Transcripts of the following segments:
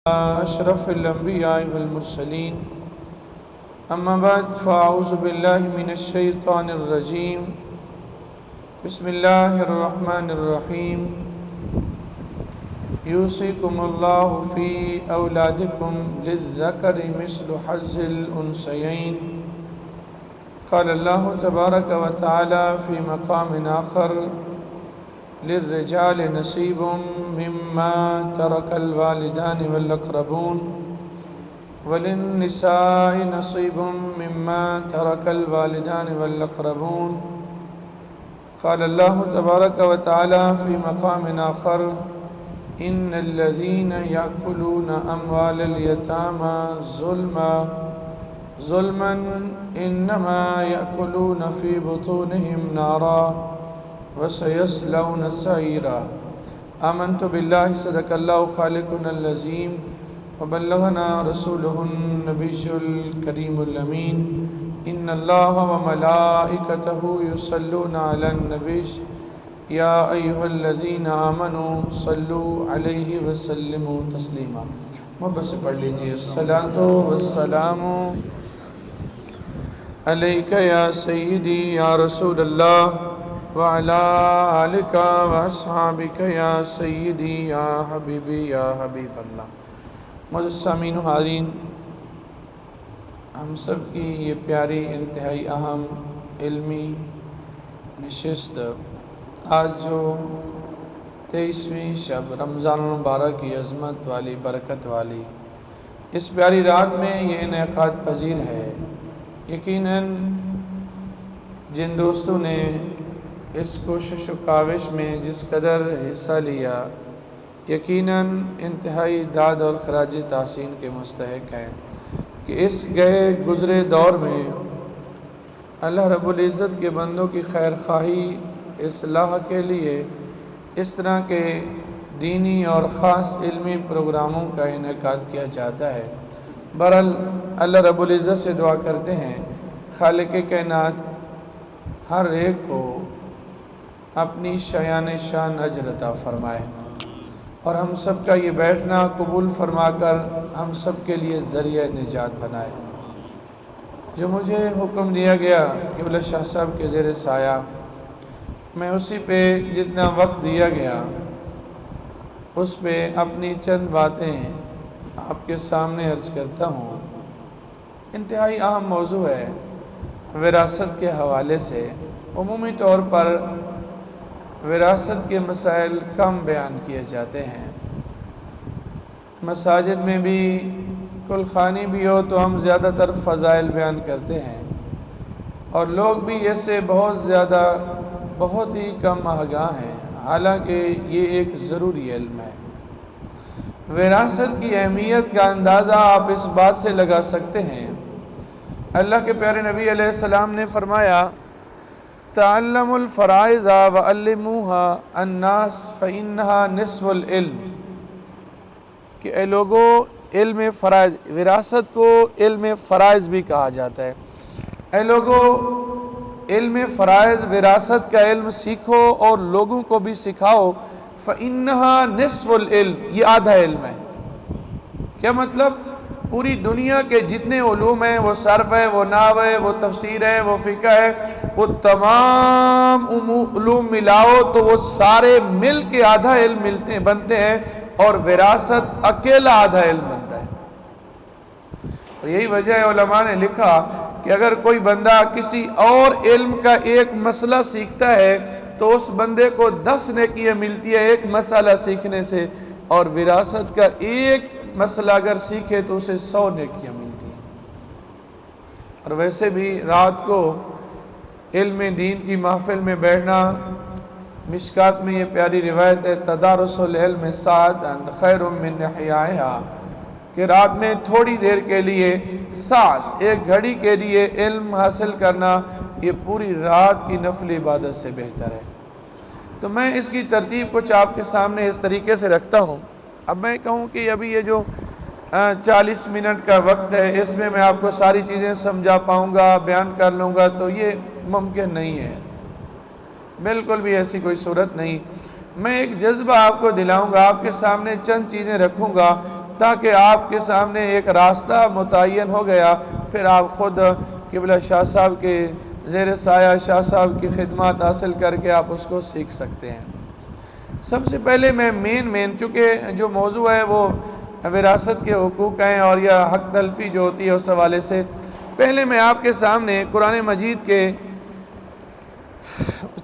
أشرف الأنبياء والمرسلين أما بعد فأعوذ بالله من الشيطان الرجيم بسم الله الرحمن الرحيم يوصيكم الله في أولادكم للذكر مثل حظ الأنثيين قال الله تبارك وتعالى في مقام آخر للرجال نصيب مما ترك الوالدان والأقربون وللنساء نصيب مما ترك الوالدان والأقربون قال الله تبارك وتعالى في مقام آخر إن الذين يأكلون أموال اليتامى ظلما إنما يأكلون في بطونهم نارا وسيصلون سعيرا آمنت بالله صدق الله خالقنا العظيم وبلغنا رسوله النبي الكريم الأمين إن الله وملائكته يصلون على النبي يا أيها الذين آمنوا صلوا عليه وسلموا تسليما محبت سے پڑھ لیجئے الصلاۃ والسلام علیک یا سیدی یا رسول اللہ وعلى آلك واصحابك یا سیدی یا حبیبی یا حبیب اللہ۔ معزز سامعین و حاضرین، ہم سب کی یہ پیاری انتہائی اہم علمی نشست آج جو 23ویں شب رمضان المبارک کی عظمت والی برکت والی اس پیاری رات میں یہ انعقاد پذیر ہے، یقیناً جن دوستوں نے اس کوشش و کاوش میں جس قدر حصہ لیا یقیناً انتہائی داد اور خراج تحسین کے مستحق ہیں کہ اس گئے گزرے دور میں اللہ رب العزت کے بندوں کی خیر خواہی اصلاح کے لیے اس طرح کے دینی اور خاص علمی پروگراموں کا انعقاد کیا جاتا ہے۔ بہرحال اللہ رب العزت سے دعا کرتے ہیں خالق کائنات ہر ایک کو اپنی شایان شان اجر عطا فرمائے اور ہم سب کا یہ بیٹھنا قبول فرما کر ہم سب کے لیے ذریعہ نجات بنائے۔ جو مجھے حکم دیا گیا قبلہ شاہ صاحب کے زیر سایہ میں اسی پہ جتنا وقت دیا گیا اس پہ اپنی چند باتیں آپ کے سامنے عرض کرتا ہوں۔ انتہائی اہم موضوع ہے، وراثت کے حوالے سے عمومی طور پر وراثت کے مسائل کم بیان کیے جاتے ہیں۔ مساجد میں بھی کل خوانی بھی ہو تو ہم زیادہ تر فضائل بیان کرتے ہیں اور لوگ بھی اس سے بہت ہی کم آگاہ ہیں، حالانکہ یہ ایک ضروری علم ہے۔ وراثت کی اہمیت کا اندازہ آپ اس بات سے لگا سکتے ہیں، اللہ کے پیارے نبی علیہ السلام نے فرمایا تعلموا الفرائض وعلموها الناس فإنها نصف العلم، کہ اے لوگو علم فرائض، وراثت کو علم فرائض بھی کہا جاتا ہے۔ اے لوگو علم فرائض وراثت کا علم سیکھو اور لوگوں کو بھی سکھاؤ، فإنها نصف العلم، یہ آدھا علم ہے۔ کیا مطلب؟ پوری دنیا کے جتنے علوم ہیں، وہ صرف ہے، وہ نحو ہے، وہ تفسیر ہے، وہ فقہ ہے، وہ تمام علوم ملاؤ تو وہ سارے مل کے آدھا علم بنتے ہیں اور وراثت اکیلا آدھا علم بنتا ہے۔ اور یہی وجہ ہے علماء نے لکھا کہ اگر کوئی بندہ کسی اور علم کا ایک مسئلہ سیکھتا ہے تو اس بندے کو 10 نیکیاں ملتی ہے ایک مسئلہ سیکھنے سے، اور وراثت کا ایک مسئلہ اگر سیکھے تو اسے 100 نیکیاں ملتی ہیں۔ اور ویسے بھی رات کو علم دین کی محفل میں بیٹھنا، مشکات میں یہ پیاری روایت ہے تدارس العلم ساعۃ خیر من احیائہا، کہ رات میں تھوڑی دیر کے لیے ساعت، ایک گھڑی کے لیے علم حاصل کرنا یہ پوری رات کی نفل عبادت سے بہتر ہے۔ تو میں اس کی ترتیب کچھ آپ کے سامنے اس طریقے سے رکھتا ہوں۔ اب میں کہوں کہ ابھی یہ جو 40 منٹ کا وقت ہے اس میں آپ کو ساری چیزیں سمجھا پاؤں گا، بیان کر لوں گا، تو یہ ممکن نہیں ہے، بالکل بھی ایسی کوئی صورت نہیں۔ میں ایک جذبہ آپ کو دلاؤں گا، آپ کے سامنے چند چیزیں رکھوں گا تاکہ آپ کے سامنے ایک راستہ متعین ہو گیا، پھر آپ خود قبلہ شاہ صاحب کے زیر سایہ شاہ صاحب کی خدمات حاصل کر کے آپ اس کو سیکھ سکتے ہیں۔ سب سے پہلے میں مین چونکہ جو موضوع ہے وہ وراثت کے حقوق ہیں اور یا حق تلفی جو ہوتی ہے اس حوالے سے پہلے میں آپ کے سامنے قرآن مجید کے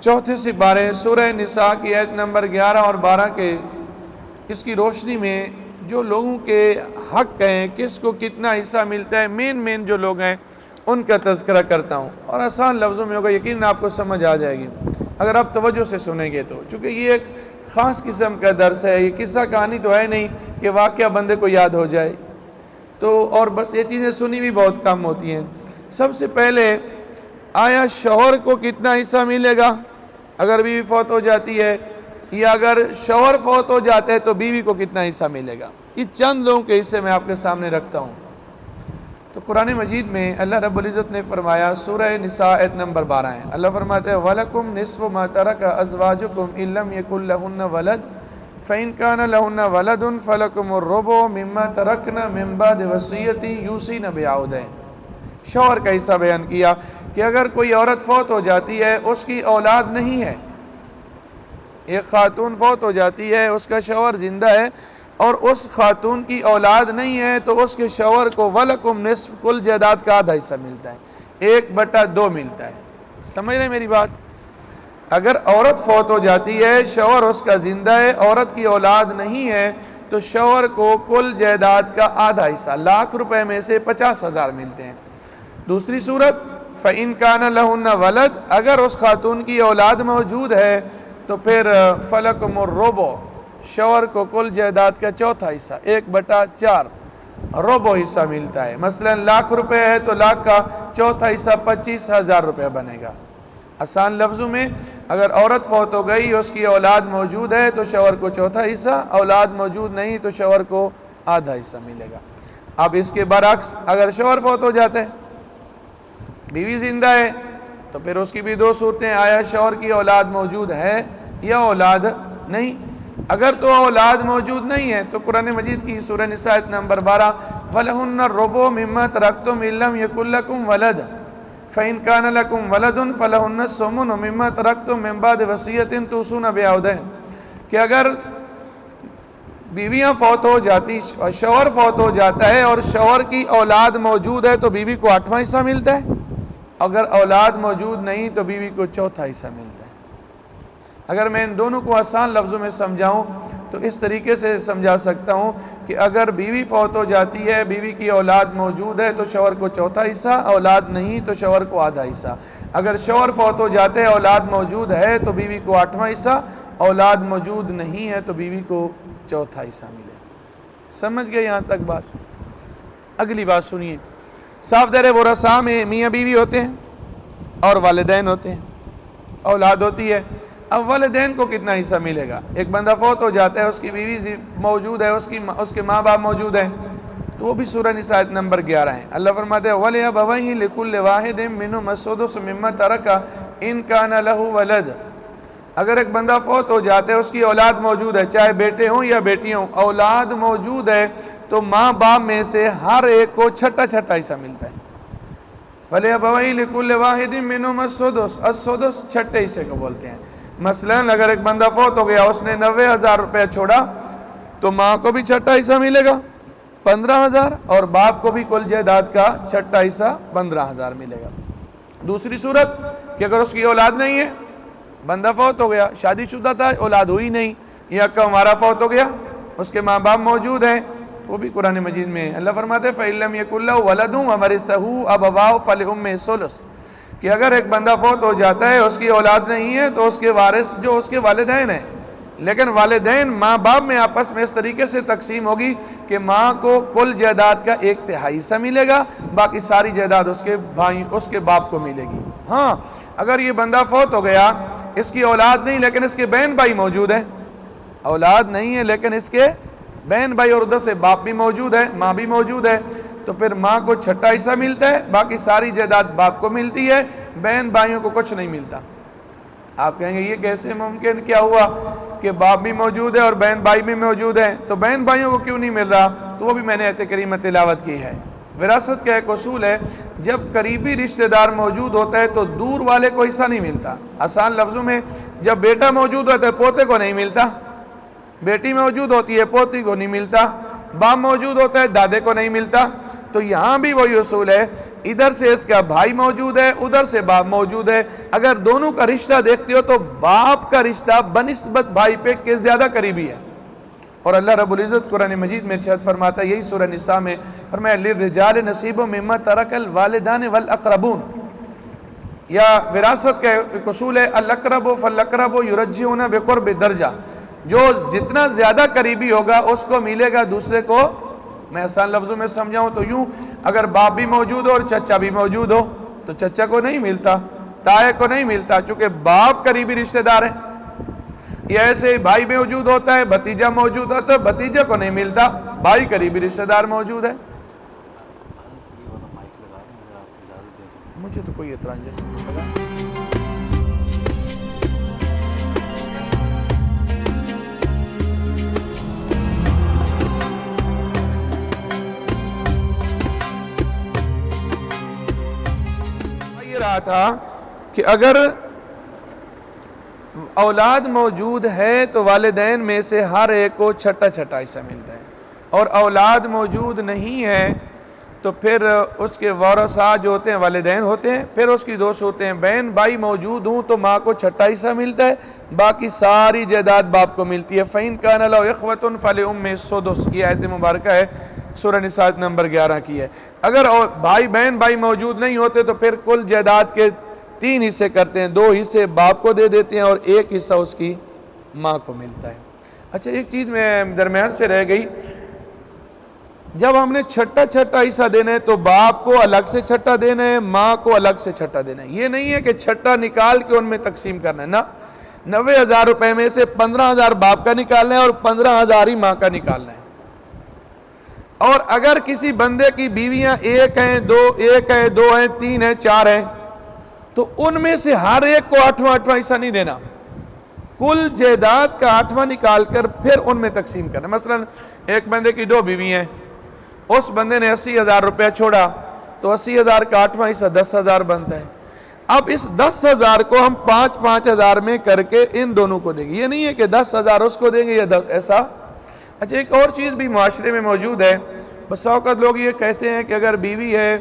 4 سپارے سورہ نساء کی آیت نمبر 11 اور 12 کے اس کی روشنی میں جو لوگوں کے حق ہیں، کس کو کتنا حصہ ملتا ہے، مین جو لوگ ہیں ان کا تذکرہ کرتا ہوں، اور آسان لفظوں میں ہوگا، یقیناً آپ کو سمجھ آ جائے گی اگر آپ توجہ سے سنیں گے تو، چونکہ یہ ایک خاص قسم کا درس ہے، یہ قصہ کہانی تو ہے نہیں کہ واقعہ بندے کو یاد ہو جائے تو، اور بس یہ چیزیں سنی بھی بہت کم ہوتی ہیں۔ سب سے پہلے آیا شوہر کو کتنا حصہ ملے گا اگر بیوی فوت ہو جاتی ہے، یا اگر شوہر فوت ہو جاتا ہے تو بیوی کو کتنا حصہ ملے گا؟ یہ چند لوگوں کے حصے میں آپ کے سامنے رکھتا ہوں۔ تو قرآن مجید میں اللہ رب العزت نے فرمایا، سورہ نساء آیت نمبر 12 ہے، اللہ فرماتا ہے وَلَكُمْ نِصْفُ مَا تَرَكَ أَزْوَاجُكُمْ إِن لَّمْ يَكُن لَّهُنَّ وَلَدٌ فَإِن كَانَ لَهُنَّ وَلَدٌ فَلَكُمُ الرُّبُعُ مِمَّا تَرَكْنَ مِن بَعْدِ وَصِيَّةٍ يُوصِينَ بِهَا أَوْ دَيْنٍ۔ شوہر کا حصہ بیان کیا کہ اگر کوئی عورت فوت ہو جاتی ہے، اس کی اولاد نہیں ہے، ایک خاتون فوت ہو جاتی ہے، اس کا شوہر زندہ ہے اور اس خاتون کی اولاد نہیں ہے، تو اس کے شوہر کو وَلَكُمْ نِصْف کل جائیداد کا آدھا حصہ ملتا ہے، 1/2 ملتا ہے۔ سمجھ رہے ہیں میری بات؟ اگر عورت فوت ہو جاتی ہے، شوہر اس کا زندہ ہے، عورت کی اولاد نہیں ہے، تو شوہر کو کل جائیداد کا آدھا حصہ، ₹1,00,000 میں سے 50,000 ملتے ہیں۔ دوسری صورت فَإِن كَانَ لَهُنَّ وَلَدٌ، اگر اس خاتون کی اولاد موجود ہے تو پھر فَلَكُمُ الرُّبُعُ، شوہر کو کل جائیداد کا چوتھا حصہ، 1/4 ربع حصہ ملتا ہے۔ مثلا ₹1,00,000 ہے تو لاکھ کا چوتھا حصہ ₹25,000 بنے گا۔ آسان لفظوں میں اگر عورت فوت ہو گئی، اس کی اولاد موجود ہے تو شوہر کو چوتھا حصہ، اولاد موجود نہیں تو شوہر کو آدھا حصہ ملے گا۔ اب اس کے برعکس اگر شوہر فوت ہو جاتا ہے، بیوی زندہ ہے، تو پھر اس کی بھی 2 صورتیں، آیا شوہر کی اولاد موجود ہے یا اولاد نہیں۔ اگر تو اولاد موجود نہیں ہے تو قرآن مجید کی سورہ نساء آیت نمبر 12 وَلَهُنَّ الرُّبُعُ مِمَّا تَرَكْتُمْ إِن لَّمْ يَكُن لَّكُمْ وَلَدٌ فَإِن كَانَ لَكُمْ وَلَدٌ فَلَهُنَّ الثُّمُنُ مِمَّا تَرَكْتُمْ مِن بَعْدِ وَصِيَّةٍ تُوصُونَ بِهَا أَوْ دَيْنٍ، کہ اگر بیویاں فوت ہو جاتی اور شوہر فوت ہو جاتا ہے اور شوہر کی اولاد موجود ہے تو بیوی کو 8واں حصہ ملتا ہے، اگر اولاد موجود نہیں تو بیوی کو چوتھا حصہ ملتا ہے۔ اگر میں ان دونوں کو آسان لفظوں میں سمجھاؤں تو اس طریقے سے سمجھا سکتا ہوں کہ اگر بیوی فوت ہو جاتی ہے، بیوی کی اولاد موجود ہے تو شوہر کو چوتھا حصہ، اولاد نہیں تو شوہر کو آدھا حصہ۔ اگر شوہر فوت ہو جاتے ہیں، اولاد موجود ہے تو بیوی کو 8واں حصہ، اولاد موجود نہیں ہے تو بیوی کو چوتھا حصہ ملے۔ سمجھ گئے یہاں تک بات؟ اگلی بات سنیے، صاف در ورثاء میں میاں بیوی ہوتے ہیں اور والدین ہوتے ہیں، اولاد ہوتی ہے۔ اب والدین کو کتنا حصہ ملے گا؟ ایک بندہ فوت ہو جاتا ہے، اس کی بیوی موجود ہے، اس کے ماں باپ موجود ہیں، تو وہ بھی سورہ نساء آیت نمبر 11 ہے۔ اللہ فرماتے ہیں وَلِأَبَوَيْهِ لِكُلِّ وَاحِدٍ مِّنْهُمَا السُّدُسُ مِمَّا تَرَكَ إِن كَانَ لَهُ وَلَدٌ، اگر ایک بندہ فوت ہو جاتا ہے، اس کی اولاد موجود ہے، چاہے بیٹے ہوں یا بیٹیاں ہوں، اولاد موجود ہے تو ماں باپ میں سے ہر ایک کو چھٹا حصہ ملتا ہے۔ وَلِأَبَوَيْهِ لِكُلِّ وَاحِدٍ مِّنْهُمَا السُّدُسُ چھٹے حصے کو بولتے ہیں۔ مثلا اگر ایک بندہ فوت ہو گیا، اس نے ₹90,000 چھوڑا تو ماں کو بھی چھٹا حصہ ملے گا 15,000 اور باپ کو بھی کل جائیداد کا چھٹا حصہ 15,000 ملے گا۔ دوسری صورت کہ اگر اس کی اولاد نہیں ہے، بندہ فوت ہو گیا، شادی شدہ تھا، اولاد ہوئی نہیں، یا ہمارا فوت ہو گیا، اس کے ماں باپ موجود ہیں، وہ بھی قرآن مجید میں اللہ فرماتے ہیں فَإِن لَّمْ يَكُن لَّهُ وَلَدٌ وَوَرِثَهُ أَبَوَاهُ فَلِأُمِّهِ الثُّلُثُ، کہ اگر ایک بندہ فوت ہو جاتا ہے، اس کی اولاد نہیں ہے، تو اس کے وارث جو اس کے والدین ہیں، لیکن والدین ماں باپ میں آپس میں اس طریقے سے تقسیم ہوگی کہ ماں کو کل جائیداد کا 1/3 حصہ ملے گا، باقی ساری جائیداد اس کے باپ کو ملے گی۔ ہاں اگر یہ بندہ فوت ہو گیا، اس کی اولاد نہیں لیکن اس کے بہن بھائی موجود ہیں، اولاد نہیں ہے لیکن اس کے بہن بھائی اور ادھر سے باپ بھی موجود ہے، ماں بھی موجود ہے، تو پھر ماں کو چھٹا حصہ ملتا ہے، باقی ساری جائیداد باپ کو ملتی ہے، بہن بھائیوں کو کچھ نہیں ملتا۔ آپ کہیں گے یہ کیسے ممکن کیا ہوا کہ باپ بھی موجود ہے اور بہن بھائی بھی موجود ہیں، تو بہن بھائیوں کو کیوں نہیں مل رہا؟ تو وہ بھی میں نے آیت کریمہ تلاوت کی ہے۔ وراثت کا ایک اصول ہے، جب قریبی رشتہ دار موجود ہوتا ہے تو دور والے کو حصہ نہیں ملتا۔ آسان لفظوں میں، جب بیٹا موجود ہوتا ہے پوتے کو نہیں ملتا، بیٹی موجود ہوتی ہے پوتی کو نہیں ملتا، باپ موجود ہوتا ہے دادے کو نہیں ملتا۔ تو یہاں بھی وہی اصول ہے، ادھر سے اس کا بھائی موجود ہے، ادھر سے باپ موجود ہے، اگر دونوں کا رشتہ دیکھتے ہو تو باپ کا رشتہ بنسبت بھائی پہ کے زیادہ قریبی ہے۔ اور اللہ رب العزت قرآن مجید میں ارشاد فرماتا ہے، یہی سورہ نساء میں فرمایا للرجال نصیب مما ترک الوالدان والاقربون۔ یا وراثت کا ایک اصول ہے الاقرب فالاقرب یرجعون بقرب درجہ، جو جتنا زیادہ قریبی ہوگا اس کو ملے گا دوسرے کو۔ میں آسان لفظوں میں سمجھاؤں تو یوں، اگر باپ بھی موجود ہو اور چچا بھی موجود ہو تو چچا کو نہیں ملتا، تایا کو نہیں ملتا، چونکہ باپ قریبی رشتہ دار ہے۔ یہ ایسے بھائی موجود ہوتا ہے، بھتیجا موجود ہوتا ہے، بھتیجا کو نہیں ملتا، بھائی قریبی رشتہ دار موجود ہے۔ مجھے تو کوئی اعتراض جیسا نہیں لگا۔ یہ رہا تھا کہ اگر اولاد موجود ہے تو والدین میں سے ہر ایک کو چھٹا چھٹا حصہ ملتا ہے، اور اولاد موجود نہیں ہے تو پھر اس کے ورثاء جو ہوتے ہیں والدین ہوتے ہیں، پھر اس کی دو صورتیں ہیں، بہن بھائی موجود ہوں تو ماں کو چھٹا حصہ ملتا ہے، باقی ساری جائیداد باپ کو ملتی ہے۔ فَإِن كَانَ لَهُ إِخْوَةٌ فَلِأُمِّهِ السُّدُسُ، یہ آیت مبارکہ ہے سورہ نساء نمبر 11 کی ہے۔ اگر بھائی بہن بھائی موجود نہیں ہوتے تو پھر کل جائیداد کے 3 حصے کرتے ہیں، 2 حصے باپ کو دے دیتے ہیں اور 1 حصہ اس کی ماں کو ملتا ہے۔ اچھا ایک چیز میں درمیان سے رہ گئی، جب ہم نے چھٹا چھٹا حصہ دینا ہے تو باپ کو الگ سے چھٹا دینا ہے، ماں کو الگ سے چھٹا دینا ہے۔ یہ نہیں ہے کہ چھٹا نکال کے ان میں تقسیم کرنا ہے، نہ 90,000 روپے میں سے 15,000 باپ کا نکالنا ہے اور 15,000 ہی ماں کا نکالنا ہے۔ اور اگر کسی بندے کی بیویاں 1 ہیں 2 ہیں 3 ہیں 4 ہیں تو ان میں سے ہر ایک کو 8واں حصہ نہیں دینا، کل جائیداد کا 8واں نکال کر پھر ان میں تقسیم کرنا۔ مثلا ایک بندے کی 2 بیوی ہیں، اس بندے نے 80,000 روپیہ چھوڑا تو 80,000 کا 8واں حصہ 10,000 بنتا ہے۔ اب اس 10,000 کو ہم 5,000 میں کر کے ان دونوں کو دیں گے، یہ نہیں ہے کہ 10,000 اس کو دیں گے یا 10 ایسا۔ اچھا ایک اور چیز بھی معاشرے میں موجود ہے، بس اوقات لوگ یہ کہتے ہیں کہ اگر بیوی ہے،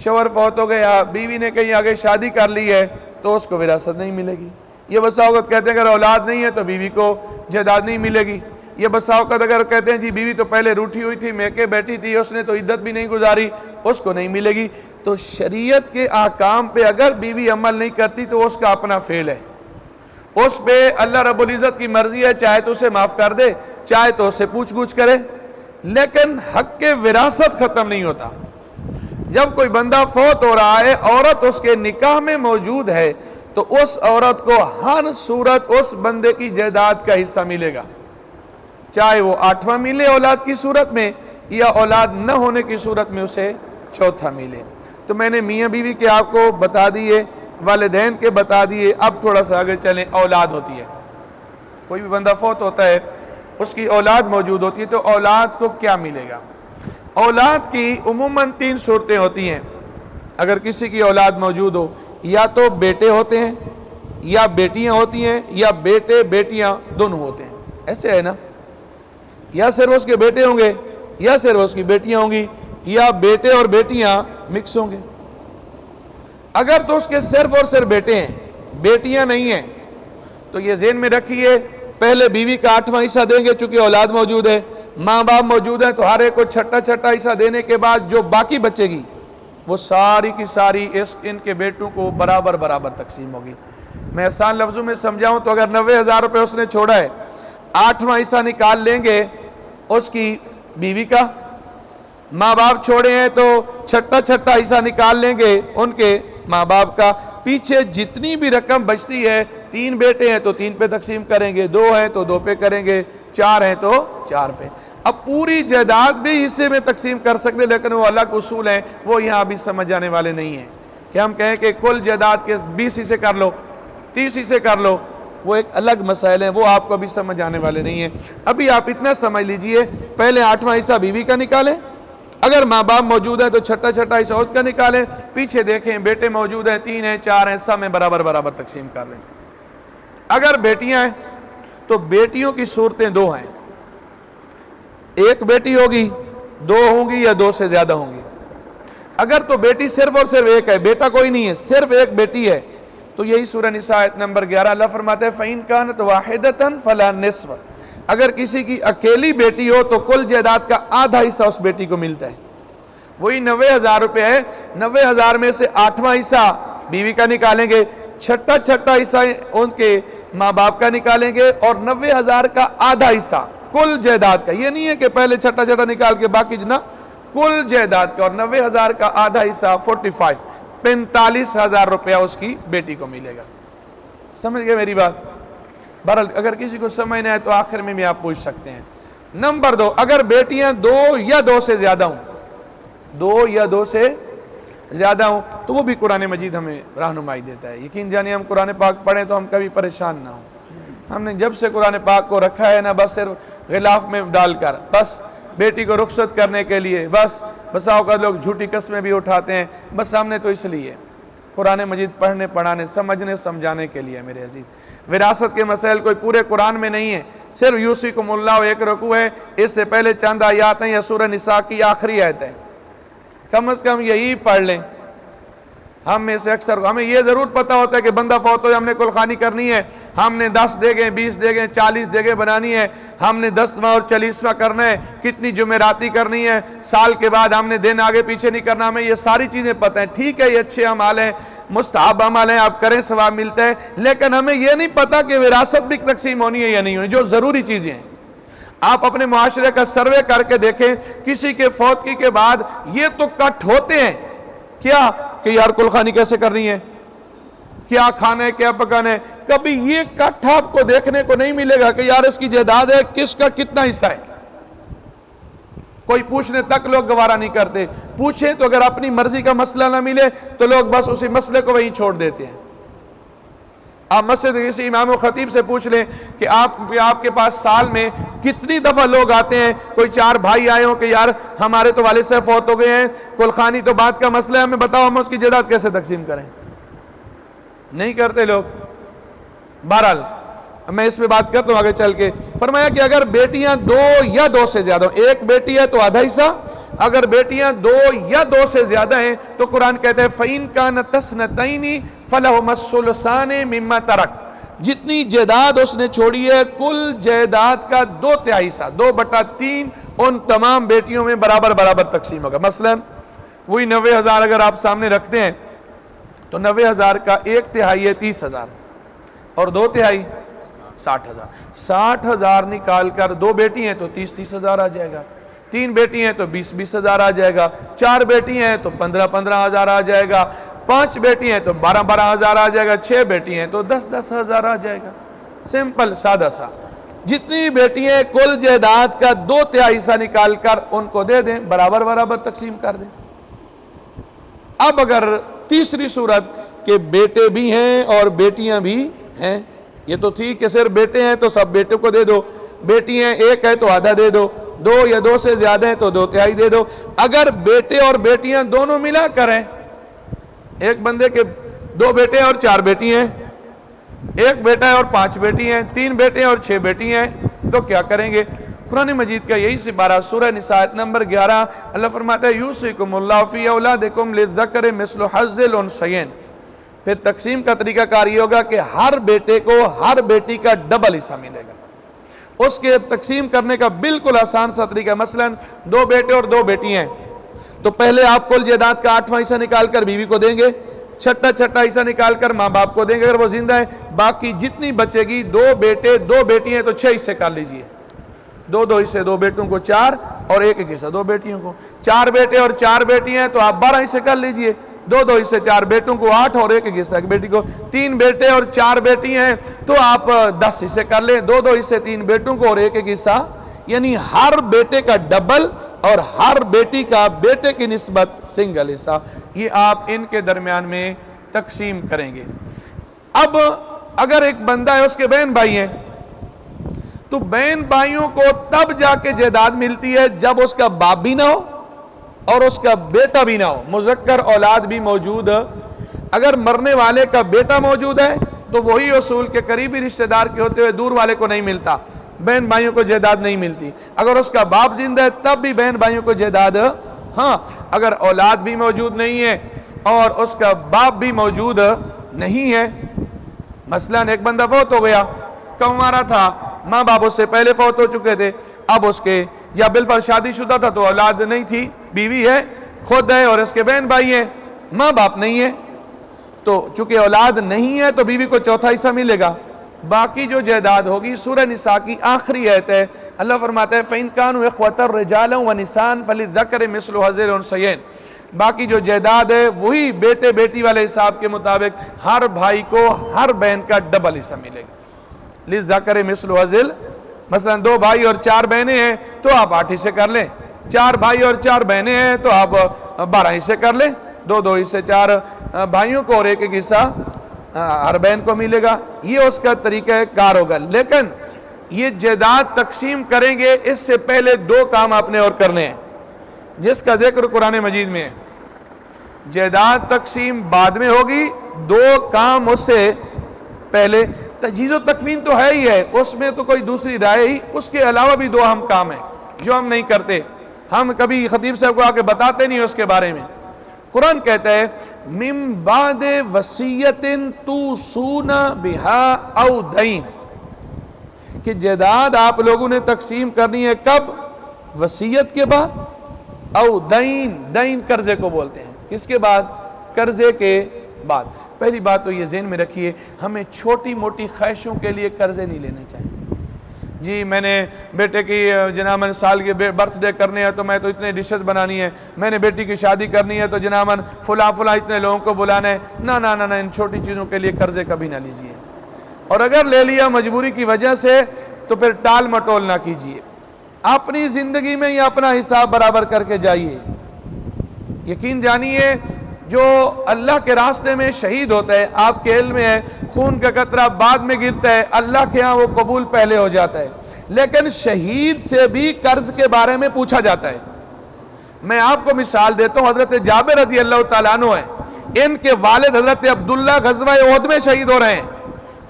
شوہر فوت ہو گیا، بیوی نے کہیں آگے شادی کر لی ہے تو اس کو وراثت نہیں ملے گی۔ یہ بس اوقات کہتے ہیں اگر اولاد نہیں ہے تو بیوی کو جائیداد نہیں ملے گی۔ یہ بس اوقات اگر کہتے ہیں جی بیوی تو پہلے روٹھی ہوئی تھی، میکے بیٹھی تھی، اس نے تو عدت بھی نہیں گزاری، اس کو نہیں ملے گی۔ تو شریعت کے احکام پہ اگر بیوی عمل نہیں کرتی تو اس کا اپنا فعل ہے، اس پہ اللہ رب العزت کی مرضی ہے، چاہے تو اسے معاف کر دے، چاہے تو اسے پوچھ گچھ کرے، لیکن حق کے وراثت ختم نہیں ہوتا۔ جب کوئی بندہ فوت ہو رہا ہے، عورت اس کے نکاح میں موجود ہے تو اس عورت کو ہر صورت اس بندے کی جائیداد کا حصہ ملے گا، چاہے وہ 8واں ملے اولاد کی صورت میں یا اولاد نہ ہونے کی صورت میں اسے 4تھا ملے۔ تو میں نے میاں بیوی کے آپ کو بتا دیے، والدین کے بتا دیے، اب تھوڑا سا آگے چلیں۔ اولاد ہوتی ہے، کوئی بھی بندہ فوت ہوتا ہے، اس کی اولاد موجود ہوتی ہے، تو اولاد کو کیا ملے گا؟ اولاد کی عموماً 3 صورتیں ہوتی ہیں۔ اگر کسی کی اولاد موجود ہو، یا تو بیٹے ہوتے ہیں یا بیٹیاں ہوتی ہیں یا بیٹے بیٹیاں دونوں ہوتے ہیں، ایسے ہے نا؟ یا صرف اس کے بیٹے ہوں گے یا صرف اس کی بیٹیاں ہوں گی یا بیٹے اور بیٹیاں مکس ہوں گے۔ اگر تو اس کے صرف اور صرف بیٹے ہیں، بیٹیاں نہیں ہیں، تو یہ ذہن میں رکھیے پہلے بیوی کا 8واں حصہ دیں گے چونکہ اولاد موجود ہے، ماں باپ موجود ہیں، تو ہر ایک کو چھٹا چھٹا حصہ دینے کے بعد جو باقی بچے گی وہ ساری کی ساری ان کے بیٹوں کو برابر برابر تقسیم ہوگی۔ میں آسان لفظوں میں سمجھاؤں تو اگر 90,000 روپے اس نے چھوڑا ہے، 8واں حصہ نکال لیں گے اس کی بیوی کا، ماں باپ چھوڑے ہیں تو چھٹا چھٹا حصہ نکال لیں گے ان کے ماں باپ کا، پیچھے جتنی بھی رقم بچتی ہے، 3 بیٹے ہیں تو 3 پہ تقسیم کریں گے، 2 ہیں تو 2 پہ کریں گے، 4 ہیں تو 4 پہ۔ اب پوری جائیداد بھی حصے میں تقسیم کر سکتے، لیکن وہ الگ اصول ہیں، وہ یہاں بھی سمجھ آنے والے نہیں ہیں کہ ہم کہیں کہ کل جائیداد کے 20 حصے کر لو 30 حصے کر لو، وہ ایک الگ مسائل ہیں، وہ آپ کو ابھی سمجھ آنے والے نہیں ہیں۔ ابھی آپ اتنا سمجھ لیجئے، پہلے 8واں حصہ بیوی کا نکالیں، اگر ماں باپ موجود ہیں تو چھٹا حصہ عورت کا نکالیں، پیچھے دیکھیں بیٹے موجود ہیں، 3 ہیں 4 ہیں، سب میں برابر تقسیم کر لیں۔ اگر بیٹیاں ہیں تو بیٹیوں کی صورتیں 2 ہیں، ایک بیٹی ہوگی، 2 ہوں گی یا 2 سے زیادہ ہوں گی۔ اگر تو بیٹی صرف اور صرف ایک ہے، بیٹا کوئی نہیں ہے، صرف ایک بیٹی ہے، تو یہی سورہ نساء آیت نمبر 11 اللہ فرماتے ہیں فَإِن كَانَتْ وَاحِدَةً فَلَا نِصْفَ، اگر کسی کی اکیلی بیٹی ہو تو کل جائیداد کا آدھا حصہ اس بیٹی کو ملتا ہے، وہی 90,000 روپے ہے، 90,000 میں سے 8واں حصہ بیوی کا نکالیں گے، چھٹا حصہ ان کے ماں باپ کا نکالیں گے، اور 90,000 کا آدھا حصہ کل جائیداد کا، یہ نہیں ہے کہ پہلے چھٹا نکال کے باقی جنا، کل جائیداد کا، اور 90,000 کا آدھا حصہ 45,000 روپیہ اس کی بیٹی کو ملے گا۔ سمجھ گئے میری بات؟ بہرحال اگر کسی کو سمجھنا ہے تو آخر میں بھی آپ پوچھ سکتے ہیں۔ نمبر 2، اگر بیٹیاں 2 یا 2 سے زیادہ ہوں، 2 یا 2 سے زیادہ ہوں، تو وہ بھی قرآن مجید ہمیں رہنمائی دیتا ہے۔ یقین جانیے ہم قرآن پاک پڑھیں تو ہم کبھی پریشان نہ ہوں۔ ہم نے جب سے قرآن پاک کو رکھا ہے نا، بس صرف غلاف میں ڈال کر، بس بیٹی کو رخصت کرنے کے لیے، بس اوقات لوگ جھوٹی قسمیں بھی اٹھاتے ہیں، بس ہم نے تو اس لیے قرآن مجید پڑھنے پڑھانے سمجھنے سمجھانے کے لیے۔ میرے عزیز، وراثت کے مسائل کوئی پورے قرآن میں نہیں ہے، صرف یوصیکم اللہ ایک رکوع ہے، اس سے پہلے چند آیات ہیں، یا سورہ نساء کی آخری آیت ہے، کم از کم یہی پڑھ لیں۔ ہم میں سے اکثر ہمیں یہ ضرور پتہ ہوتا ہے کہ بندہ فوت ہو، ہم نے کلخانی کرنی ہے، ہم نے 10 دیگیں 20 دیگیں 40 دیگیں بنانی ہے، ہم نے 10واں اور 40واں کرنا ہے، کتنی جمعراتی کرنی ہے، سال کے بعد ہم نے دن آگے پیچھے نہیں کرنا، ہمیں یہ ساری چیزیں پتہ ہیں۔ ٹھیک ہے، یہ اچھے اعمال ہیں، مستحب اعمال ہیں، آپ کریں ثواب ملتا ہے، لیکن ہمیں یہ نہیں پتہ کہ وراثت بھی تقسیم ہونی ہے یا نہیں ہونی، جو ضروری چیزیں ہیں۔ آپ اپنے معاشرے کا سروے کر کے دیکھیں، کسی کے فوتگی کے بعد یہ تو کٹ ہوتے ہیں کیا کہ یار کلخانی کیسے کرنی ہے، کیا کھانا ہے، کیا پکانا ہے، کبھی یہ کٹ آپ کو دیکھنے کو نہیں ملے گا کہ یار اس کی جائیداد ہے، کس کا کتنا حصہ ہے۔ کوئی پوچھنے تک لوگ گوارا نہیں کرتے، پوچھیں تو اگر اپنی مرضی کا مسئلہ نہ ملے تو لوگ بس اسی مسئلے کو وہیں چھوڑ دیتے ہیں۔ آپ مسجد کسی امام و خطیب سے پوچھ لیں کہ آپ کے پاس سال میں کتنی دفعہ لوگ آتے ہیں، کوئی 4 بھائی آئے ہوں کہ یار ہمارے تو والد صاحب فوت ہو گئے ہیں، کلخانی تو بات کا مسئلہ ہے، ہمیں بتاؤ ہم اس کی جائیداد کیسے تقسیم کریں۔ نہیں کرتے لوگ۔ بہرحال میں اس پہ بات کرتا ہوں آگے چل کے۔ فرمایا کہ اگر بیٹیاں 2 یا 2 سے زیادہ ہوں، ایک بیٹی ہے تو آدھا حصہ، اگر بیٹیاں 2 یا 2 سے زیادہ ہیں تو قرآن کہتا ہے فَإِن كَانَتْ اثْنَتَيْنِ فَلَهُمَا الثُّلُثَانِ مِمَّا تَرَكَ، جتنی جائیداد اس نے چھوڑی ہے کل جائیداد کا 2/3 حصہ، 2/3 ان تمام بیٹیوں میں برابر تقسیم ہوگا۔ مثلا وہی 90,000 اگر آپ سامنے رکھتے ہیں تو 90,000 کا 1/3 ہے 30,000 اور 2/3 60,000۔ 60,000 نکال کر 2 بیٹی ہیں تو 30,000 آ جائے گا، 3 بیٹی ہیں تو 20,000 آ جائے گا، 4 بیٹی ہیں تو 15,000 آ جائے گا، 5 بیٹی ہیں تو 12,000 آ جائے گا، 6 بیٹی ہیں تو 10,000 آ جائے گا۔ سمپل سادہ سا، جتنی بیٹی ہیں کل جائیداد کا 2/3 حصہ نکال کر ان کو دے دیں، برابر تقسیم کر دیں۔ اب اگر تیسری صورت کہ بیٹے بھی ہیں اور بیٹیاں بھی ہیں، یہ تو ٹھیک ہے صرف بیٹے ہیں تو سب بیٹوں کو دے دو، بیٹی ہیں ایک ہے تو آدھا دے دو، 2 یا 2 سے زیادہ ہیں تو 2/3 دے دو۔ اگر بیٹے اور بیٹیاں دونوں ملا کر ہیں، ایک بندے کے 2 بیٹے اور 4 بیٹی ہیں، ایک بیٹا ہے اور 5 بیٹی ہیں، 3 بیٹے اور 6 بیٹی ہیں، تو کیا کریں گے؟ قرآن مجید کا یہی سپارہ سورہ نساء آیت نمبر 11 اللہ فرماتا ہے یوصیکم اللہ فی اولادکم للذکر مثل حظ الانثیین۔ پھر تقسیم کا طریقہ کار یہ ہوگا کہ ہر بیٹے کو ہر بیٹی کا ڈبل حصہ ملے گا۔ اس کے تقسیم کرنے کا بالکل آسان سا طریقہ، مثلا 2 بیٹے اور 2 بیٹی ہیں تو پہلے آپ کل جائیداد کا 8واں حصہ نکال کر بیوی کو دیں گے، چھٹا حصہ نکال کر ماں باپ کو دیں گے اگر وہ زندہ ہیں، باقی جتنی بچے گی 2 بیٹے 2 بیٹی ہیں تو 6 حصے کر لیجئے، 2 حصے، 2 بیٹوں کو 4 اور 1 حصہ 2 بیٹیوں کو، 4 بیٹے اور 4 بیٹی ہیں تو آپ 12 حصے کر لیجئے، 2 حصے 4 بیٹوں کو 8 اور 1 حصہ بیٹی کو، 3 بیٹے اور 4 بیٹی ہیں تو آپ 10 حصے کر لیں، 2 حصے 3 بیٹوں کو اور 1 حصہ، یعنی ہر بیٹے کا ڈبل اور ہر بیٹی کا بیٹے کی نسبت سنگل حصہ، یہ آپ ان کے درمیان میں تقسیم کریں گے۔ اب اگر ایک بندہ ہے اس کے بہن بھائی ہیں تو بہن بھائیوں کو تب جا کے جائیداد ملتی ہے جب اس کا باپ بھی نہ ہو اور اس کا بیٹا بھی نہ ہو، مذکر اولاد بھی موجود۔ اگر مرنے والے کا بیٹا موجود ہے تو وہی اصول کے قریبی رشتہ دار کے ہوتے ہوئے دور والے کو نہیں ملتا، بہن بھائیوں کو جائیداد نہیں ملتی۔ اگر اس کا باپ زندہ ہے تب بھی بہن بھائیوں کو جائیداد، ہاں اگر اولاد بھی موجود نہیں ہے اور اس کا باپ بھی موجود نہیں ہے، مثلا ایک بندہ فوت ہو گیا، کمارا تھا، ماں باپ اس سے پہلے فوت ہو چکے تھے، اب اس کے یا بالفرض شادی شدہ تھا تو اولاد نہیں تھی، بیوی ہے، خود ہے اور اس کے بہن بھائی ہیں، ماں باپ نہیں ہے، تو چونکہ اولاد نہیں ہے تو بیوی کو چوتھا حصہ ملے گا۔ باقی جو جائیداد ہوگی، سورہ نساء کی آخری آیت ہے، اللہ فرماتا ہے فَإِن كَانُوا إِخْوَةً رِجَالًا وَنِسَاءً فَلِلذَّكَرِ مِثْلُ حَظِّ الْأُنثَيَيْنِ۔ باقی جو جائیداد ہے وہی بیٹے بیٹی والے حساب کے مطابق ہر بھائی کو ہر بہن کا ڈبل حصہ ملے گا۔ لِلذَّكَرِ مِثْلُ حَظِّ، مثلا 2 بھائی اور 4 بہنیں ہیں تو آپ 8 حصے کر لیں، 4 بھائی اور 4 بہنیں ہیں تو آپ 12 حصے کر لیں، 2 حصے 4 بھائیوں کو اور 1 حصہ ہر بہن کو ملے گا۔ یہ اس کا طریقہ کار ہوگا۔ لیکن یہ جائیداد تقسیم کریں گے اس سے پہلے 2 کام آپ نے اور کرنے ہیں جس کا ذکر قرآن مجید میں ہے۔ جائیداد تقسیم بعد میں ہوگی، 2 کام اس سے پہلے۔ تجہیز و تکفین تو ہے ہی ہے، اس میں تو کوئی دوسری رائے ہی، اس کے علاوہ بھی 2 اہم کام ہیں جو ہم نہیں کرتے، ہم کبھی خطیب صاحب کو آ کے بتاتے نہیں اس کے بارے میں۔ قرآن کہتا ہے من بعد وصیت توصون بها او دین، کہ جائیداد آپ لوگوں نے تقسیم کرنی ہے کب؟ وصیت کے بعد، او دین، دین قرضے کو بولتے ہیں، کس کے بعد؟ قرضے کے بعد۔ پہلی بات تو یہ ذہن میں رکھیے، ہمیں چھوٹی موٹی خواہشوں کے لیے قرضے نہیں لینے چاہیے۔ جی میں نے بیٹے کی جناباً سال کے برتھ ڈے کرنے ہے تو میں تو اتنے ڈشز بنانی ہے، میں نے بیٹی کی شادی کرنی ہے تو جناباً فلاں اتنے لوگوں کو بلانا ہے، نہ ان چھوٹی چیزوں کے لیے قرضے کبھی نہ لیجئے، اور اگر لے لیا مجبوری کی وجہ سے تو پھر ٹال مٹول نہ کیجئے، اپنی زندگی میں یہ اپنا حساب برابر کر کے جائیے۔ یقین جانیے جو اللہ کے راستے میں شہید ہوتا ہے، آپ کے علم میں ہے خون کا قطرہ بعد میں گرتا ہے، اللہ کے ہاں وہ قبول پہلے ہو جاتا ہے، لیکن شہید سے بھی قرض کے بارے میں پوچھا جاتا ہے۔ میں آپ کو مثال دیتا ہوں، حضرت جابر رضی اللہ تعالیٰ عنہ ہیں، ان کے والد حضرت عبداللہ غزوہ احد میں شہید ہو رہے ہیں،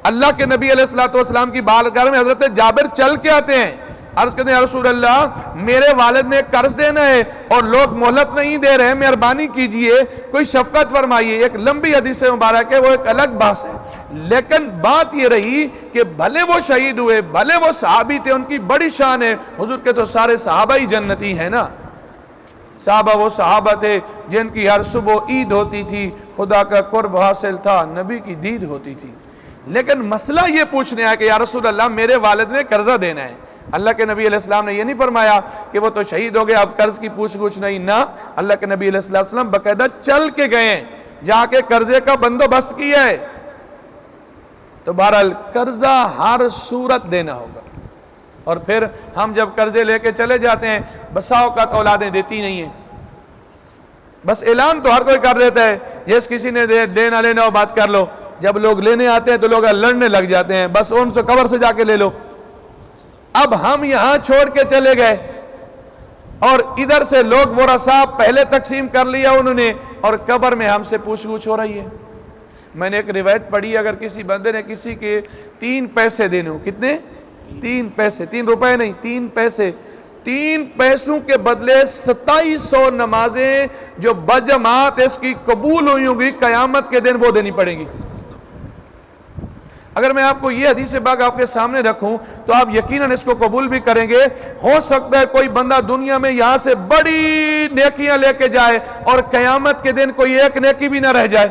اللہ کے نبی علیہ السلام کی بارگاہ میں حضرت جابر چل کے آتے ہیں، عرض کرتے ہیں یا رسول اللہ میرے والد نے قرض دینا ہے اور لوگ مہلت نہیں دے رہے، مہربانی کیجئے کوئی شفقت فرمائیے۔ ایک لمبی حدیث مبارک ہے، وہ ایک الگ بحث ہے، لیکن بات یہ رہی کہ بھلے وہ شہید ہوئے، بھلے وہ صحابی تھے، ان کی بڑی شان ہے، حضور کے تو سارے صحابہ ہی جنتی ہیں نا، صحابہ وہ صحابہ تھے جن کی ہر صبح عید ہوتی تھی، خدا کا قرب حاصل تھا، نبی کی دید ہوتی تھی، لیکن مسئلہ یہ پوچھنے آیا کہ یا رسول اللہ میرے والد نے قرضہ دینا ہے۔ اللہ کے نبی علیہ السلام نے یہ نہیں فرمایا کہ وہ تو شہید ہو گئے اب قرض کی پوچھ گچھ نہیں، نہ، اللہ کے نبی علیہ السلام باقاعدہ چل کے گئے ہیں، جا کے قرضے کا بندوبست کیا ہے۔ تو بہرحال قرضہ ہر صورت دینا ہوگا، اور پھر ہم جب قرضے لے کے چلے جاتے ہیں بسا اوقات اولادیں دیتی نہیں ہیں، بس اعلان تو ہر کوئی کر دیتا ہے جس کسی نے لینا لینا ہو بات کر لو، جب لوگ لینے آتے ہیں تو لوگ لڑنے لگ جاتے ہیں، بس ان سے قبر سے جا کے لے لو۔ اب ہم یہاں چھوڑ کے چلے گئے اور ادھر سے لوگ ورثاء پہلے تقسیم کر لیا انہوں نے، اور قبر میں ہم سے پوچھ گچھ ہو رہی ہے۔ میں نے ایک روایت پڑھی، اگر کسی بندے نے کسی کے 3 پیسے دینے ہو، کتنے؟ 3 پیسے، 3 روپے نہیں، 3 پیسے، 3 پیسوں کے بدلے 2700 نمازیں جو بجماعت اس کی قبول ہوئی ہوں گی قیامت کے دن وہ دینی پڑیں گی۔ اگر میں آپ کو یہ حدیث پاک آپ کے سامنے رکھوں تو آپ یقیناً اس کو قبول بھی کریں گے۔ ہو سکتا ہے کوئی بندہ دنیا میں یہاں سے بڑی نیکیاں لے کے جائے اور قیامت کے دن کوئی ایک نیکی بھی نہ رہ جائے۔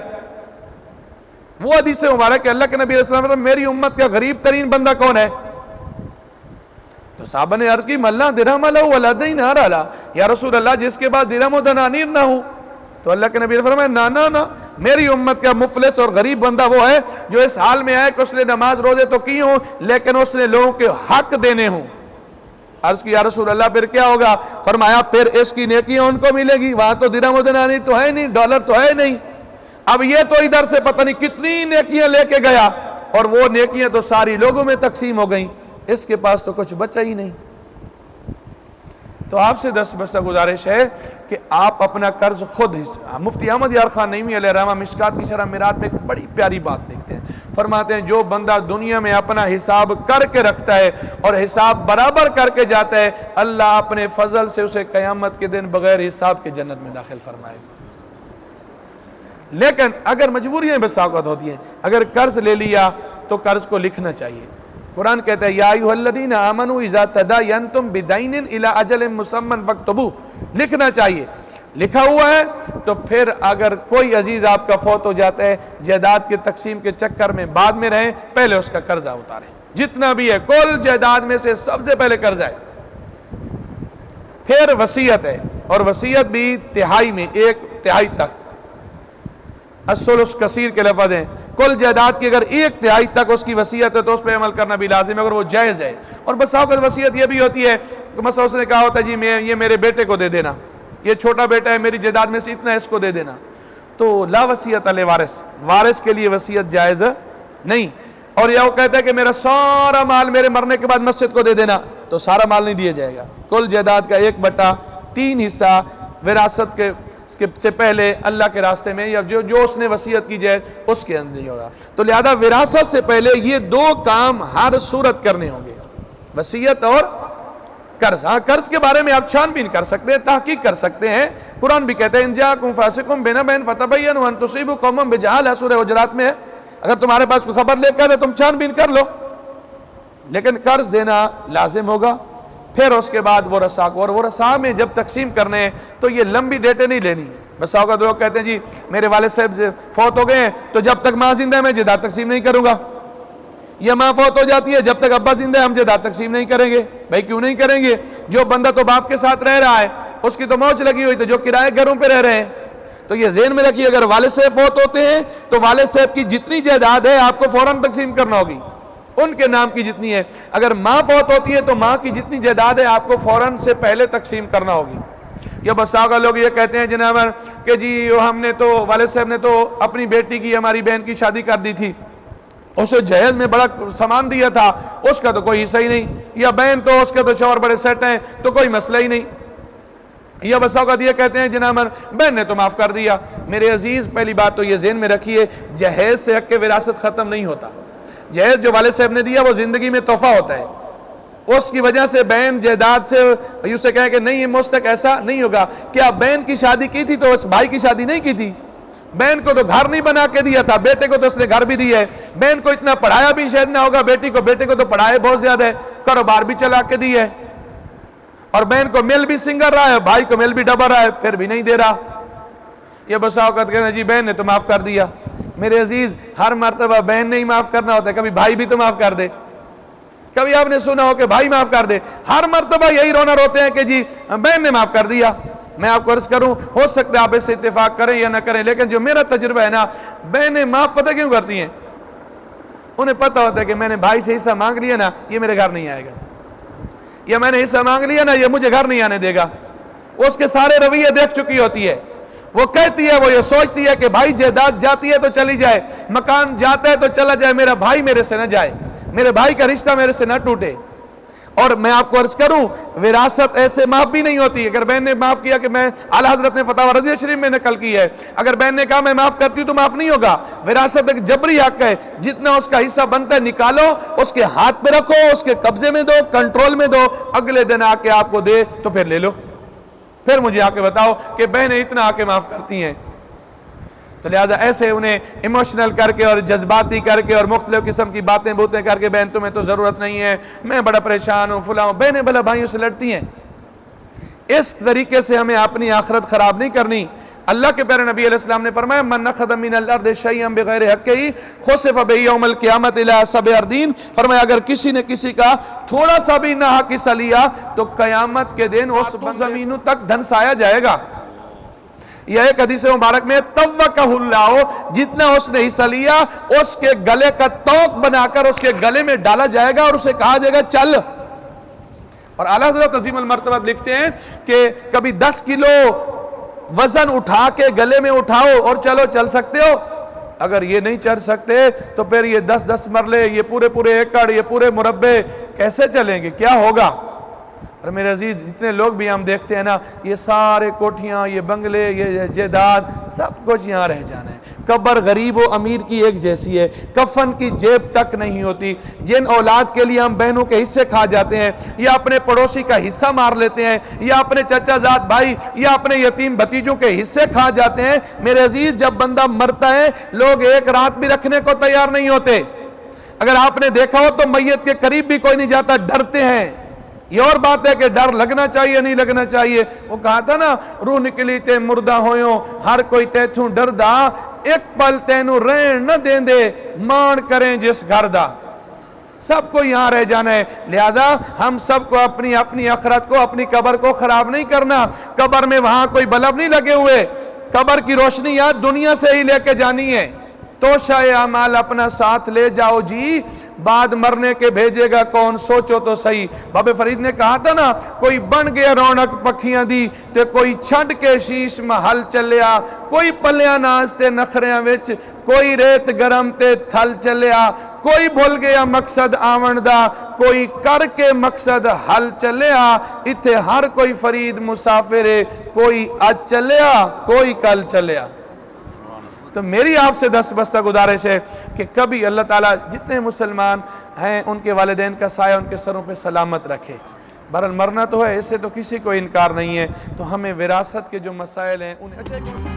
وہ حدیث مبارک کہ اللہ کے نبی علیہ السلام نے میری امت کا غریب ترین بندہ کون ہے؟ تو صحابہ نے عرض کی مَلَّا دِرْهَمَ لَهُ وَلَا دِينَارَ لَهُ، یا رسول اللہ جس کے بعد درہم و دنانیر نہ ہوں۔ تو اللہ کے نبی نے فرمایا نہ، میری امت کا مفلس اور غریب بندہ وہ ہے جو اس حال میں آئے کہ اس نے نماز روزے تو کی ہوں لیکن اس نے لوگوں کے حق دینے ہوں۔ عرض کی یا رسول اللہ پھر کیا ہوگا؟ فرمایا پھر اس کی نیکیاں ان کو ملے گی، وہاں تو درہم و دنانیر تو ہے نہیں، ڈالر تو ہے نہیں۔ اب یہ تو ادھر سے پتہ نہیں کتنی نیکیاں لے کے گیا اور وہ نیکیاں تو ساری لوگوں میں تقسیم ہو گئیں، اس کے پاس تو کچھ بچا ہی نہیں۔ تو آپ سے دست گزارش ہے کہ آپ اپنا قرض خود مفتی احمد یار خان نعیمی علیہ رحمہ مشکات کی شرح میرات میں ایک بڑی پیاری بات لکھتے ہیں، فرماتے ہیں جو بندہ دنیا میں اپنا حساب کر کے رکھتا ہے اور حساب برابر کر کے جاتا ہے، اللہ اپنے فضل سے اسے قیامت کے دن بغیر حساب کے جنت میں داخل فرمائے گا۔ لیکن اگر مجبوریاں بس اوقات ہوتی ہیں، اگر قرض لے لیا تو قرض کو لکھنا چاہیے۔ قرآن کہتا ہے یا ایھا الذین آمنوا اذا تداینتم بدین الی اجل مسمی فاکتبوہ، لکھنا چاہیے۔ لکھا ہوا ہے تو پھر اگر کوئی عزیز آپ کا فوت ہو جاتا ہے، جائیداد کے تقسیم کے چکر میں بعد میں رہیں، پہلے اس کا قرضہ اتاریں، جتنا بھی ہے کل جائیداد میں سے سب سے پہلے قرضہ ہے۔ پھر وصیت ہے، اور وصیت بھی تہائی میں، 1/3 تک۔ الثلث کثیر کے لفظ ہیں، کل جائیداد کی اگر 1/3 تک اس کی وصیت ہے تو اس پہ عمل کرنا بھی لازم ہے اگر وہ جائز ہے۔ اور بس اوقات وصیت یہ بھی ہوتی ہے کہ مثلا اس نے کہا ہوتا ہے جی یہ میرے بیٹے کو دے دینا، یہ چھوٹا بیٹا ہے، میری جائیداد میں سے اتنا اس کو دے دینا، تو لا وصیت علی وارث، وارث کے لیے وصیت جائز نہیں۔ اور یا وہ کہتا ہے کہ میرا سارا مال میرے مرنے کے بعد مسجد کو دے دینا، تو سارا مال نہیں دیا جائے گا، کل جائیداد کا 1/3 حصہ وراثت کے سے پہلے اللہ کے راستے میں یا جو اس نے وصیت کی جائے اس کے اندر ہی ہوگا۔ تو لہذا وراثت سے پہلے یہ 2 کام ہر صورت کرنے ہوں گے، وصیت اور قرض۔ ہاں قرض کے بارے میں آپ چھان بین کر سکتے ہیں، تحقیق کر سکتے ہیں، قرآن بھی کہتے ہیں ان جاءکم فاسق بنبأ فتبینوا ان تصیبوا قوما بجہالہ، سورہ حجرات میں ہے، اگر تمہارے پاس کوئی خبر لے کر ہے تم چھان بین کر لو، لیکن قرض دینا لازم ہوگا۔ پھر اس کے بعد ورثاء کو، اور ورثاء میں جب تقسیم کرنے ہیں تو یہ لمبی ڈیٹیں نہیں لینی۔ بس اوقات لوگ کہتے ہیں جی میرے والد صاحب فوت ہو گئے ہیں تو جب تک ماں زندہ ہے میں جائیداد تقسیم نہیں کروں گا، یا ماں فوت ہو جاتی ہے جب تک ابا زندہ ہے ہم جائیداد تقسیم نہیں کریں گے۔ بھائی کیوں نہیں کریں گے؟ جو بندہ تو باپ کے ساتھ رہ رہا ہے اس کی تو موج لگی ہوئی، تو جو کرائے گھروں پہ رہ رہے ہیں، تو یہ ذہن میں رکھیے اگر والد صاحب فوت ہوتے ہیں تو والد صاحب کی جتنی جائیداد ہے آپ کو فوراً تقسیم کرنا ہوگی، ان کے نام کی جتنی ہے۔ اگر ماں فوت ہوتی ہے تو ماں کی جتنی جائیداد ہے آپ کو فوراً سے پہلے تقسیم کرنا ہوگی۔ یا بس آگا لوگ یہ کہتے ہیں جناب کہ جی ہم نے تو والد صاحب نے تو اپنی بیٹی کی، ہماری بہن کی شادی کر دی تھی، اسے جہیز میں بڑا سامان دیا تھا، اس کا تو کوئی حصہ ہی نہیں، یا بہن تو اس کے تو شوہر بڑے سیٹ ہیں تو کوئی مسئلہ ہی نہیں۔ یا بس اوقات یہ کہتے ہیں جناب بہن نے تو معاف کر دیا۔ میرے عزیز پہلی بات تو یہ ذہن میں رکھیے جہیز سے حق وراثت ختم نہیں ہوتا۔ جہیز جو والد صاحب نے دیا وہ زندگی میں تحفہ ہوتا ہے، اس کی وجہ سے بہن جائیداد سے یوں سے کہے کہ نہیں مجھ تک ایسا نہیں ہوگا۔ کیا بہن کی شادی کی تھی تو اس بھائی کی شادی نہیں کی تھی؟ بہن کو تو گھر نہیں بنا کے دیا تھا، بیٹے کو تو اس نے گھر بھی دیا ہے، بہن کو اتنا پڑھایا بھی شاید نہ ہوگا بیٹے کو تو پڑھائے بہت زیادہ ہے، کاروبار بھی چلا کے دیا ہے، اور بہن کو مل بھی سنگر رہا ہے، بھائی کو مل بھی ڈبا رہا ہے، پھر بھی نہیں دے رہا۔ یہ بس اوقات کہنا جی بہن نے تو معاف کر دیا۔ میرے عزیز ہر مرتبہ بہن نہیں معاف کرنا ہوتا ہے، کبھی بھائی بھی تو معاف کر دے۔ کبھی آپ نے سنا ہو کہ بھائی معاف کر دے، ہر مرتبہ یہی رونا روتے ہیں کہ جی بہن نے معاف کر دیا۔ میں آپ کو عرض کروں ہو سکتا ہے آپ اس سے اتفاق کریں یا نہ کریں، لیکن جو میرا تجربہ ہے نا، بہنیں معاف پتہ کیوں کرتی ہیں؟ انہیں پتہ ہوتا ہے کہ میں نے بھائی سے حصہ مانگ لیا نا یہ میرے گھر نہیں آئے گا، یا میں نے حصہ مانگ لیا نا یہ مجھے گھر نہیں آنے دے گا۔ وہ اس کے سارے رویے دیکھ چکی ہوتی ہے، وہ کہتی ہے، وہ یہ سوچتی ہے کہ بھائی جائیداد جاتی ہے تو چلی جائے، مکان جاتا ہے تو چلا جائے، میرا بھائی میرے سے نہ جائے، میرے بھائی کا رشتہ میرے سے نہ ٹوٹے۔ اور میں آپ کو عرض کروں وراثت ایسے معاف بھی نہیں ہوتی۔ اگر بہن نے معاف کیا کہ میں اعلیٰ حضرت نے فتاوی رضیہ شریف میں نقل کی ہے، اگر بہن نے کہا میں معاف کرتی ہوں تو معاف نہیں ہوگا۔ وراثت ایک جبری حق ہے، جتنا اس کا حصہ بنتا ہے نکالو، اس کے ہاتھ پہ رکھو، اس کے قبضے میں دو، کنٹرول میں دو، اگلے دن آ کے آپ کو دے تو پھر لے لو، پھر مجھے آ کے بتاؤ کہ بہنیں اتنا آ کے معاف کرتی ہیں۔ تو لہٰذا ایسے انہیں ایموشنل کر کے اور جذباتی کر کے اور مختلف قسم کی باتیں بوتیں کر کے بہن تمہیں تو ضرورت نہیں ہے، میں بڑا پریشان ہوں فلاں، بہنیں بھلا بھائیوں سے لڑتی ہیں۔ اس طریقے سے ہمیں اپنی آخرت خراب نہیں کرنی۔ اللہ کے پیارے نبی علیہ السلام نے فرمایا من نخذ من الارض شیئا بغیر حقہ خسف به یوم القیامت الى 7 اردین، فرمایا اگر کسی نے کسی کا تھوڑا سا بھی ناحق حصہ لیا تو قیامت کے دن اس زمینوں تک دھنسایا جائے گا۔ یہ ایک حدیث مبارک میں توقہ اللہ، جتنا اس نے حصہ لیا اس کے گلے کا توق بنا کر اس کے گلے میں ڈالا جائے گا اور اسے کہا جائے گا چل۔ اور اعلیٰ حضرت عظیم المرتبہ لکھتے ہیں کہ کبھی 10 کلو وزن اٹھا کے گلے میں اٹھاؤ اور چلو چل سکتے ہو؟ اگر یہ نہیں چڑھ سکتے تو پھر یہ 10-10 مرلے، یہ پورے ایکڑ، یہ پورے مربع کیسے چلیں گے؟ کیا ہوگا؟ اور میرے عزیز جتنے لوگ بھی ہم دیکھتے ہیں نا، یہ سارے کوٹھیاں، یہ بنگلے، یہ جائیداد، سب کچھ یہاں رہ جانا ہے۔ قبر غریب و امیر کی ایک جیسی ہے، کفن کی جیب تک نہیں ہوتی۔ جن اولاد کے لیے ہم بہنوں کے حصے کھا جاتے ہیں، یا اپنے پڑوسی کا حصہ مار لیتے ہیں، یا اپنے چچا زاد بھائی یا اپنے یتیم بھتیجوں کے حصے کھا جاتے ہیں، میرے عزیز جب بندہ مرتا ہے لوگ ایک رات بھی رکھنے کو تیار نہیں ہوتے۔ اگر آپ نے دیکھا ہو تو میت کے قریب بھی کوئی نہیں جاتا، ڈرتے ہیں۔ یہ اور بات ہے کہ ڈر لگنا چاہیے نہیں لگنا چاہیے۔ وہ کہا تھا نا، روح نکلی تے مردہ ہویوں، ہر کوئی تیتھوں ڈر دا، ایک پل تینوں رہن نہ دیں دے، مان کریں جس گھر دا۔ سب کو یہاں رہ جانا ہے، لہذا ہم سب کو اپنی آخرت کو، اپنی قبر کو خراب نہیں کرنا۔ قبر میں وہاں کوئی بلب نہیں لگے ہوئے، قبر کی روشنی یاد دنیا سے ہی لے کے جانی ہے۔ تو شاہ اعمال اپنا ساتھ لے جاؤ جی، بعد مرنے کے بھیجے گا کون، سوچو تو صحیح۔ بابے فرید نے کہا تھا نا، کوئی بن گیا رونق پکھیاں دی تے کوئی چھڈ کے شیش محل چلیا، کوئی پلیاں ناستے نخریاں وچ، کوئی ریت گرم تے تھل چلیا، کوئی بھول گیا مقصد آون دا، کوئی کر کے مقصد حل چلیا۔ اتھے ہر کوئی فرید مسافر ہے، کوئی اج چلیا کوئی کل چلیا۔ تو میری آپ سے دست بستہ گزارش ہے کہ کبھی اللہ تعالیٰ جتنے مسلمان ہیں ان کے والدین کا سایہ ان کے سروں پہ سلامت رکھے۔ بہرحال مرنا تو ہے، اسے تو کسی کو انکار نہیں ہے، تو ہمیں وراثت کے جو مسائل ہیں انہیں